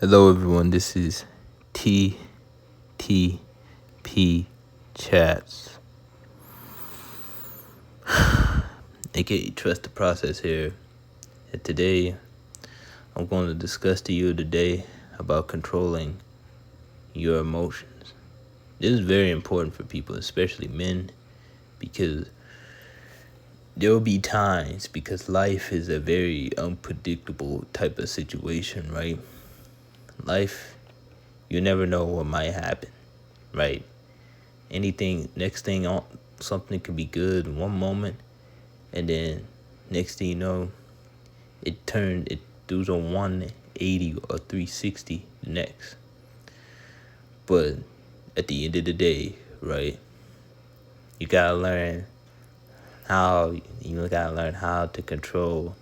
Hello, everyone. This is TTP Chats, aka Trust the Process here. And today, I'm going to discuss to you today about controlling your emotions. This is very important for people, especially men, because there will be times, because life is a very unpredictable type of situation, right? Life, you never know what might happen, right? Something could be good in one moment, and then next thing you know, it does a 180 or 360 next. But at the end of the day, right, you gotta learn how to control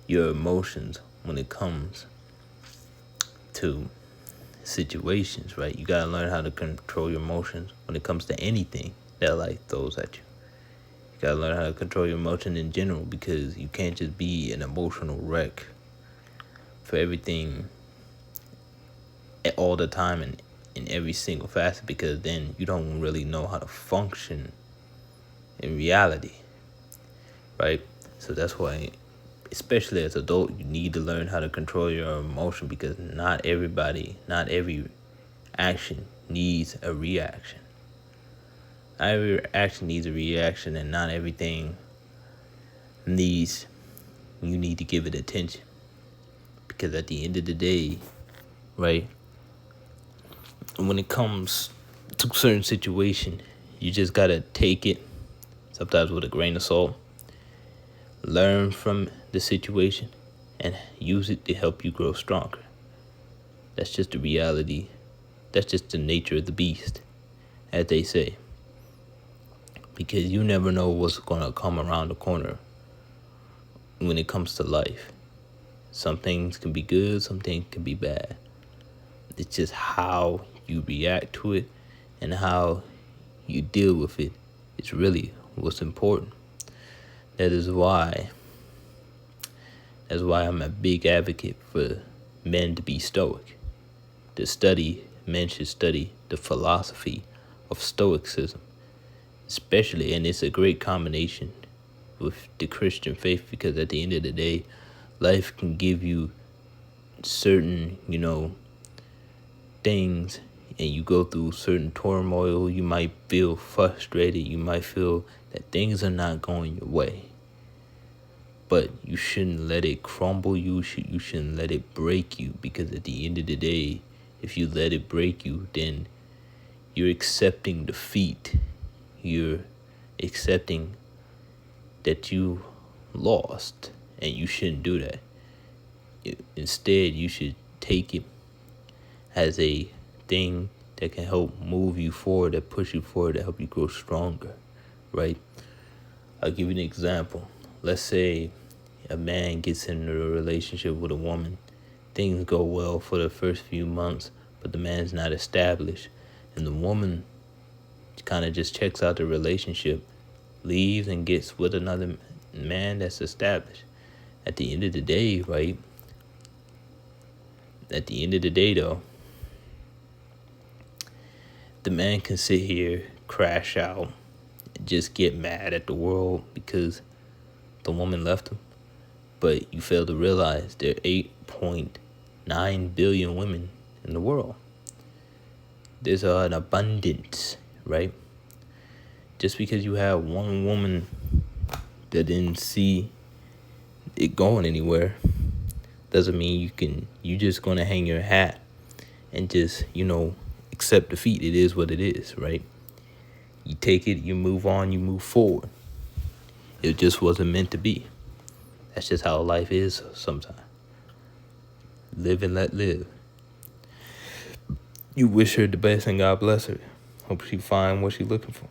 your emotions when it comes to situations, right? You gotta learn how to control your emotions when it comes to anything that life throws at you. You gotta learn how to control your emotion in general, because you can't just be an emotional wreck for everything all the time and in every single facet, because then you don't really know how to function in reality, right? So that's why, especially as an adult, you need to learn how to control your emotion, because not every action needs a reaction. Not every action needs a reaction, and not everything you need to give it attention. Because at the end of the day, right, when it comes to certain situation, you just gotta take it sometimes with a grain of salt, learn from the situation, and use it to help you grow stronger. That's just the reality. That's just the nature of the beast, as they say. Because you never know what's gonna come around the corner when it comes to life. Some things can be good, some things can be bad. It's just how you react to it and how you deal with it is really what's important. That's why I'm a big advocate for men to be stoic. Men should study the philosophy of stoicism, especially, and it's a great combination with the Christian faith, because at the end of the day, life can give you certain, things, and you go through certain turmoil. You might feel frustrated. You might feel that things are not going your way. But you shouldn't let it crumble you. You shouldn't let it break you, because at the end of the day, if you let it break you, then you're accepting defeat. You're accepting that you lost, and you shouldn't do that. Instead, you should take it as a thing that can help move you forward, that push you forward, to help you grow stronger, right? I'll give you an example. Let's say a man gets into a relationship with a woman. Things go well for the first few months, but the man's not established, and the woman kind of just checks out the relationship, leaves, and gets with another man that's established. At the end of the day, right? At the end of the day, though, the man can sit here, crash out, and just get mad at the world because the woman left him. But you fail to realize there are 8.9 billion women in the world. There's an abundance, right? Just because you have one woman that didn't see it going anywhere doesn't mean you just gonna hang your hat and just, accept defeat. It is what it is, right? You take it, you move on, you move forward. It just wasn't meant to be. That's just how life is sometimes. Live and let live. You wish her the best and God bless her. Hope she find what she's looking for.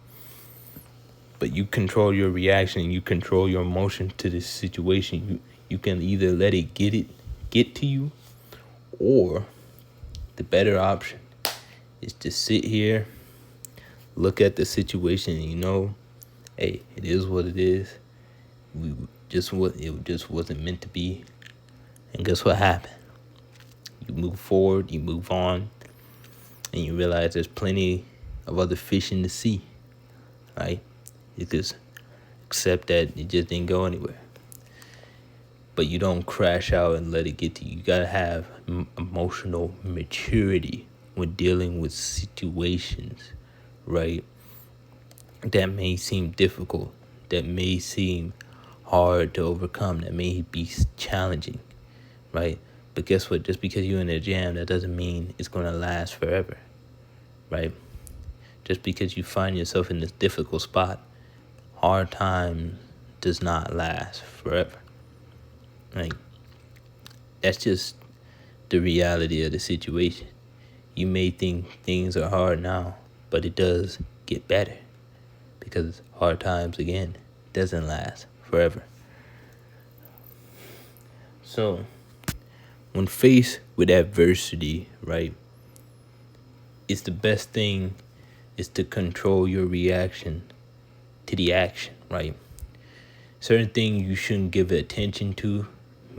But you control your reaction, you control your emotion to this situation. You can either let it get to you, or the better option is to sit here, look at the situation, and hey, it is what it is. It just wasn't meant to be. And guess what happened? You move forward, you move on, and you realize there's plenty of other fish in the sea, right? You just accept that it just didn't go anywhere. But you don't crash out and let it get to you. You gotta have emotional maturity when dealing with situations, right? That may seem difficult, that may seem hard to overcome, that may be challenging, right? But guess what? Just because you're in a jam, that doesn't mean it's gonna last forever, right? Just because you find yourself in this difficult spot, hard time does not last forever. Like, that's just the reality of the situation. You may think things are hard now, but it does get better, because hard times, again, doesn't last forever. So when faced with adversity, right, it's the best thing is to control your reaction to the action, right? Certain things you shouldn't give attention to,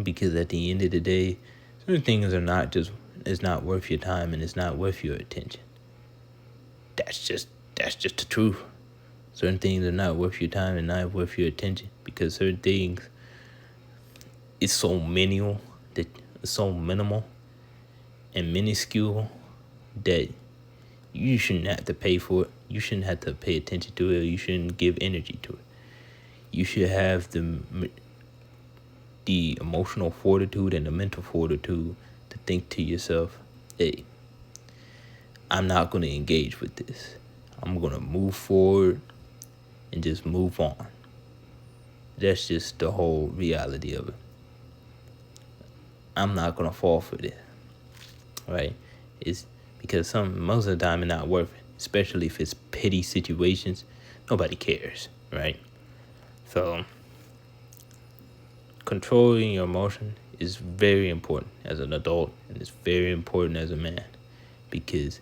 because at the end of the day, certain things are not just, it's not worth your time and it's not worth your attention. That's just the truth. Certain things are not worth your time and not worth your attention, because certain things, it's so minimal, that it's so minimal and minuscule that you shouldn't have to pay for it. You shouldn't have to pay attention to it. Or you shouldn't give energy to it. You should have the emotional fortitude and the mental fortitude to think to yourself, hey, I'm not going to engage with this. I'm going to move forward and just move on. That's just the whole reality of it. I'm not going to fall for this, right? It's because most of the time it's not worth it, especially if it's petty situations. Nobody cares, right? So controlling your emotion is very important as an adult, and it's very important as a man, because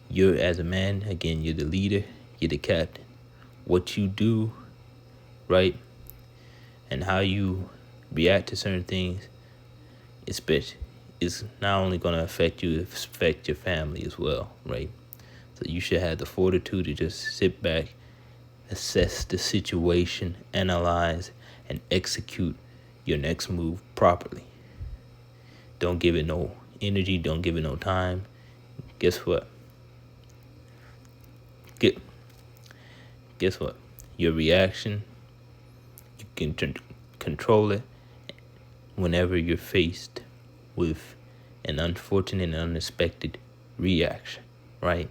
you're, as a man, again, you're the leader, you're the captain. What you do, right, and how you react to certain things, especially, is not only going to affect you, it affect your family as well, right? So you should have the fortitude to just sit back, assess the situation, analyze, and execute your next move properly. Don't give it no energy, don't give it no time. Guess what? Guess what? Your reaction, you can control it whenever you're faced with an unfortunate and unexpected reaction, right?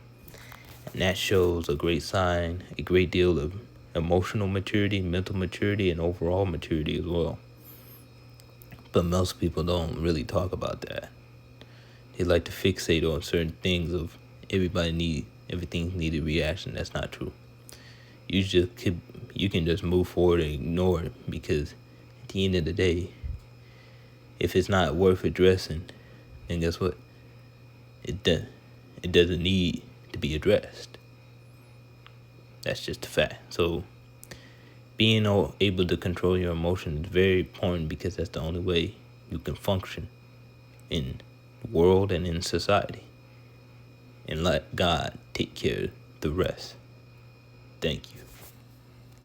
And that shows a great sign, a great deal of emotional maturity, mental maturity, and overall maturity as well. But most people don't really talk about that. They like to fixate on certain things of everything need a reaction. That's not true. You can just move forward and ignore it, because at the end of the day, if it's not worth addressing, then guess what? It doesn't need to be addressed. That's just a fact. So being able to control your emotions is very important, because that's the only way you can function in the world and in society. And let God take care of the rest. Thank you.